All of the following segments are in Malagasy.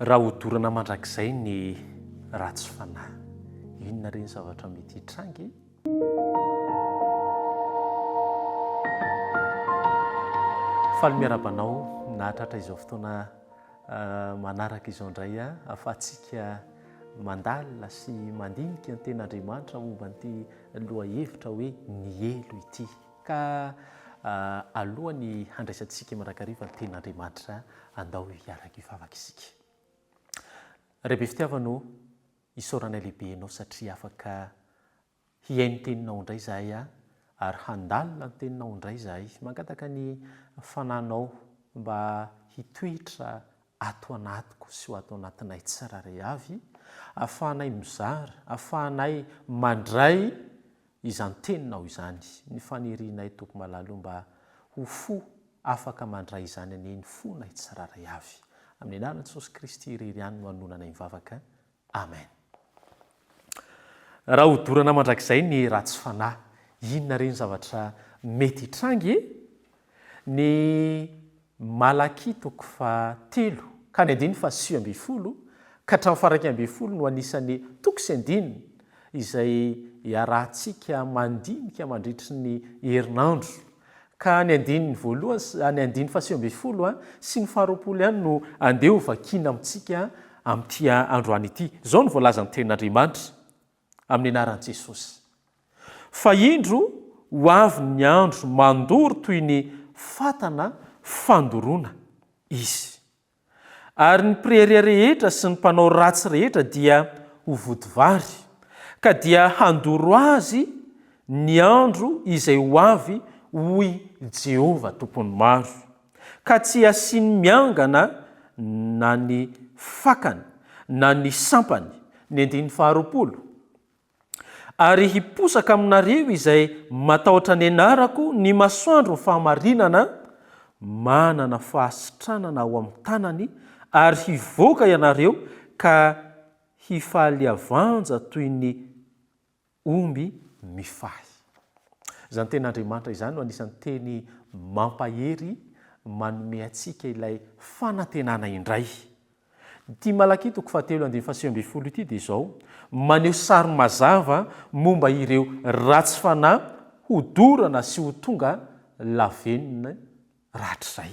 raha hodorana mandrakizay ny ratsy fanahy, inona reny zavatra mety hitrangy? Faly miarabanao nahatratra izao fotoana manaraka izao indray ahafahantsika mandalina sy mandinika ny ten'Andriamanitra momba an'ity lohahevitra hoe ny elo ity. Ka alohan'ny handraisantsika manrakariva ny ten'Andriamanitra andao hiaraka hivavaka isika. Rehefa fitiavanao isaoranay lehibe ianao satria afaka hiaino teninao indray izahay ary handalina ny teninao indray izahay, mangataka ny fananao mba hitoetra ato anatiko sy ho ato anatinay tsiraray avy, ahafahanay mizara, ahafahanay mandray izany teninao izany. Ny fanirianay toko malalo mba ho fo afaka mandray izany aneny fonay tsiraray avy. Amin'ny anaran'i Jesosy Kristy irery ihany no hanonanay mivavaka. Amen. Raha hodorana mandrakizay ny ratsy fanahy, inona reny zavatra mety hitrangy? Ny Malaky toko 3 ka ny 9:10 ka hatramin'ny 11 no anisan'ny toko sy andininy izay iarahantsika mandinika mandritry ny herinandro. Ka ny 11:10 sy ny 12 ihany no andeha ho vakiana amintsika amin'ity androany ity. Izao no voalazan'ny tenin'Andriamanitra amin'ny anaran'i Jesosy. Fa indro ho avy ny andro mandoro toy ny fatana fandoroana izy. Ary ny mpireria rehetra sy ny mpanao ratsy rehetra dia ho vodivary, ka dia handoro azy ny andro izay ho avy hoy Jehova tompony maro, ka tsy asiany miangana na ny fakany na ny sampany. Ny 20. Ary hiposaka aminareo izay matahotra ny anarako, ny masoandro ny fahamarinana manana fahasitranana ao amin'ny tanany, ary hivoaka ianareo ka hifaliavanja toy ny omby mifahy. Izany ten'Andriamanitra izany no anisan'ny teny mampahery manome antsika ilay fanantenana indray. Ity Malaky toko 3:10 ity dia izao maneho sary mazava momba ireo ratsy fanahy hodorana sy ho tonga lavenina ratrizay.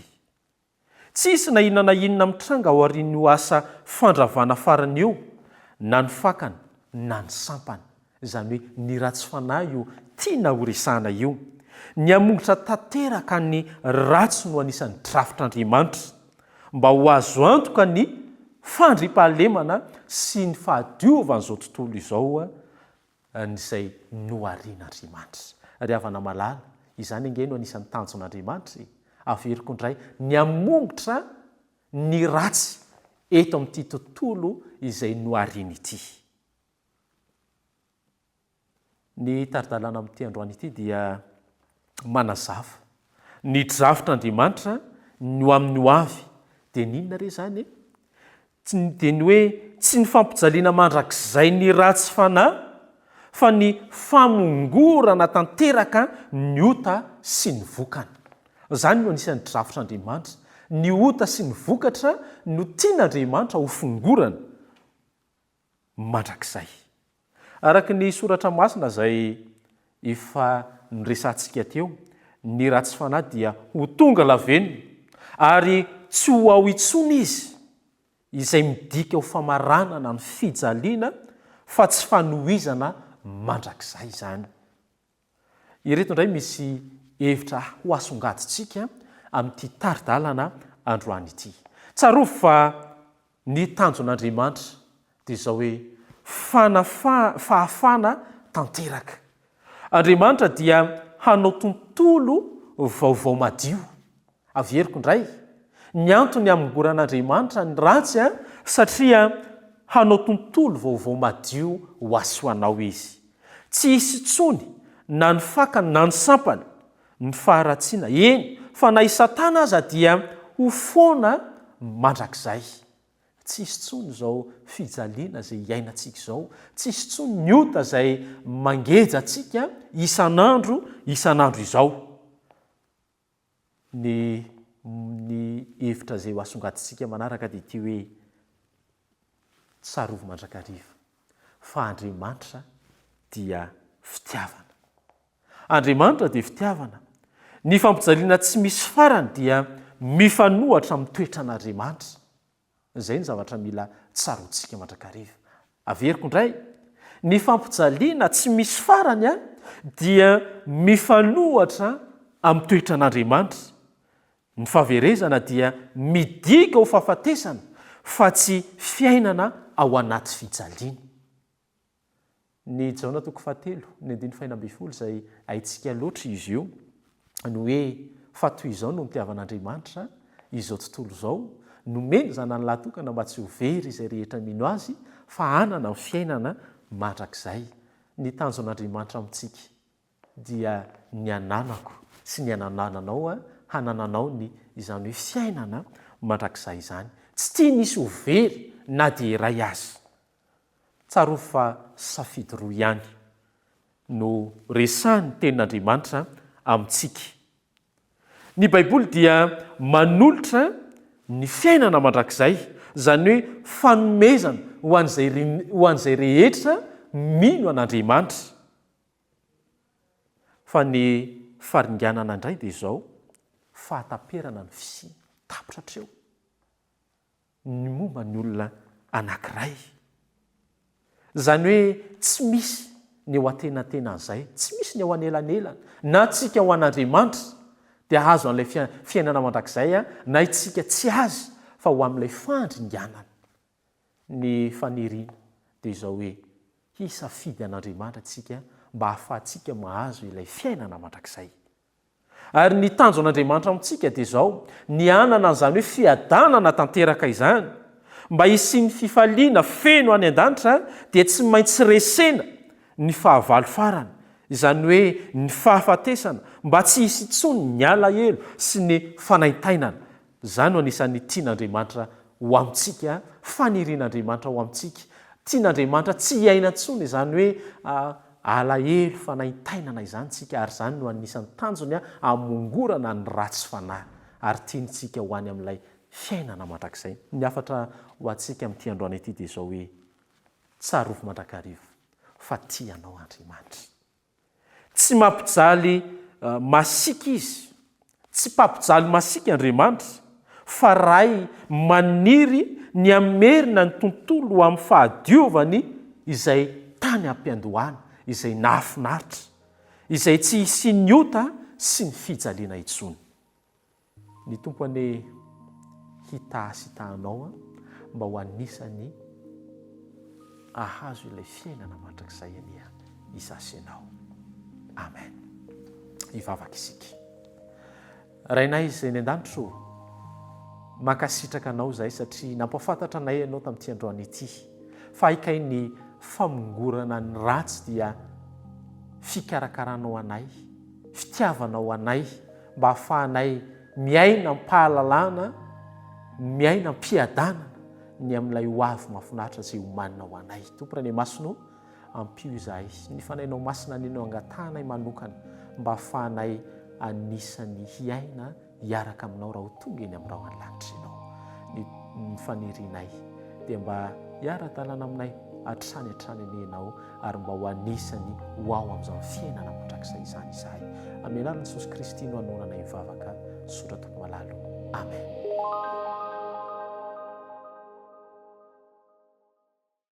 Tsisy na inona na inona mitranga ao aorian'io asa fandravana farany eo, na ny fakana na ny sampany. Izany hoe ny ratsy fanahy io tiana horesahana io. Ny hamongotra tanteraka ny ratsy no anisan'ny drafitr'Andriamanitra mba ho azo antoka ny fandriampahalemana sy ny fahadiovan'izao tontolo izao izay noharian'Andriamanitra. Ry havana malala, izany ange no anisan'ny tanjon'Andriamanitra. Averiko indray ny hamongotra ny ratsy eto amin'ity tontolo izay nohariana ity. Ny taridalana amin'ity androany ity dia manazava ny drafitr'Andriamanitra no amin'ny ho avy dia ninona re zany? Dia ny hoe tsy ny fampijaliana mandrakizay ny ratsy fanahy, fa ny famongorana tanteraka ny ota sy ny vokany. Izany no anisan'ny drafitr'Andriamanitra. Ny ota sy ny vokatra no tian'Andriamanitra ho fongorana mandrakizay. Araka ny soratra masina izay efa niresantsika teo, ny ratsy fanahy dia ho tonga lavenina ary tsy ho ao intsony izy, izay midika ho famaranana ny fijaliana fa tsy fanohizana mandrakizay izany. Ireto indray misy hevitra ho asongadintsika amin'ity taridalana androany ity. Tsarovy fa ny tanjon'Andriamanitra dia izao hoe fahafana tanteraka. Andriamanitra dia hanao tontolo vaovao madio. Averiko indray, ny antony hamongoran'Andriamanitra ny ratsy satria hanao tontolo vaovao madio ho asoanao izy. Tsy hisy intsony na ny fakany na ny sampany ny faharatsiana. Eny, fa na Satana aza dia ho foana mandrakizay. Tsy hisy intsony izao fijaliana izay iainantsika izao. Tsy hisy intsony ny ota izay mangeja antsika isan'andro izao. Ny hevitra izay ho asongadintsika manaraka dia ity hoe tsarovy mandrakariva fa Andriamanitra dia fitiavana. Andriamanitra dia fitiavana. Ny fampijaliana tsy misy farany dia mifanohatra amin'ny toetran'Andriamanitra. Izay ny zavatra mila tsaroantsika mandrakariva. Averiko indray, ny fampijaliana tsy misy farany dia mifanohatra amin'ny toetran'Andriamanitra. Ny fahaverezana dia midika ho fahafatesana fa tsy fiainana ao anaty fijaliana. Ny Jaona 7:1 izay haintsika loatra izy io ny hoe fa toy izao no nitiavan'Andriamanitra izao tontolo izao, nomeny zanany lahatokana mba tsy ho very izay rehetra mino azy fa hanana ny fiainana mandrakizay. Ny tanjon'Andriamanitra amintsika dia ny ananako sy ny anananao hanananao ny izany hoe fiainana mandrakizay izany. Tsy tia nisy ho very na dia iray azy. Tsarovy fa safidy roa ihany no resahan'ny tenin'Andriamanitra amintsika. Ny Baiboly dia manolotra ny fiainana mandrakizay, izany hoe fanomezana ho an'izay rehetra mino an'Andriamanitra. Fa ny faringanana indray dia izao, fahataperana ny fisiany tapotra hatreo ny momba ny olona anankiray. Izany hoe tsy misy ny eo antenantenan'izay, tsy misy ny ao anelanelana, na tsika ho an'Andriamanitra dia azo an'ilay fiainana mandrakizay na itsika tsy azy fa ho amin'ilay fandringanana. Ny faniriana dia izao hoe hisafidy an'Andriamanitra tsika mba hahafahantsika mahazo ilay fiainana mandrakizay. Ary ny tanjon'Andriamanitra amintsika dia izao, ny anana an'izany hoe fiadanana tanteraka izany, mba hisian'ny fifaliana feno any an-danitra dia tsy maintsy resena ny fahavalo farany, izany hoe ny fahafatesana, mba tsy hisy intsony ny alahelo sy ny fanaintainana. Izany no anisan'ny tian'Andriamanitra ho amintsika, fanirian'Andriamanitra ho amintsika. Tian'Andriamanitra tsy hiaina intsony, izany hoe alahelo fanaintainana izany tsika, ary izany no anisan'ny tanjony hamongorana ny ratsy fanahy, ary tiantsika ho any amin'ilay fiainana mandrakizay. Ny afatra ho antsika amin'ity androany ity dia izao hoe tsarovy mandrakariva fa tianao Andriamanitra. Tsy mampijaly masika izy, tsy mampijaly masika Andriamanitra, fa ray maniry ny amerina ny tontolo amin'ny fahadiovany izay tany am-piandohana, izay nahafinaritra, izay tsy hisy ny ota sy ny fijaliana intsony. Ny tompony hitahasitanao mba ho anisany ahazo ilay fiainana mandrakizay ania isasenao. Amen. Hivavaka isika. Rainay izay ny an-danitro, mankasitraka anao zahay satria nampafantatra anay ianao tamin'ity androany ity fa hikay ny famongorana ny ratsy dia fikarakaranao anay, fitiavanao anay mba hahafahanay miaina am-pahalalana, miaina am-piadanana ny amin'ilay ho avy mahafinaritra izay homanina ho anay. Tompony any masonao ampio izahay ny fanainao masina ninao angatanay manokana mba hahafahanay anisany hiaina hiaraka aminao raha ho tonga eny amin'ny rahany lanitra ianao. Ny fanirianay dia mba hiara-dalàna aminay hatrany any ianao, ary mba ho anisany ho ao amin'izany fiainana mandrakizay izany izahay. Amin'ny anaran'i Jesosy Kristy no hanonanay mivavaka, sotra tompo malalo. Amen.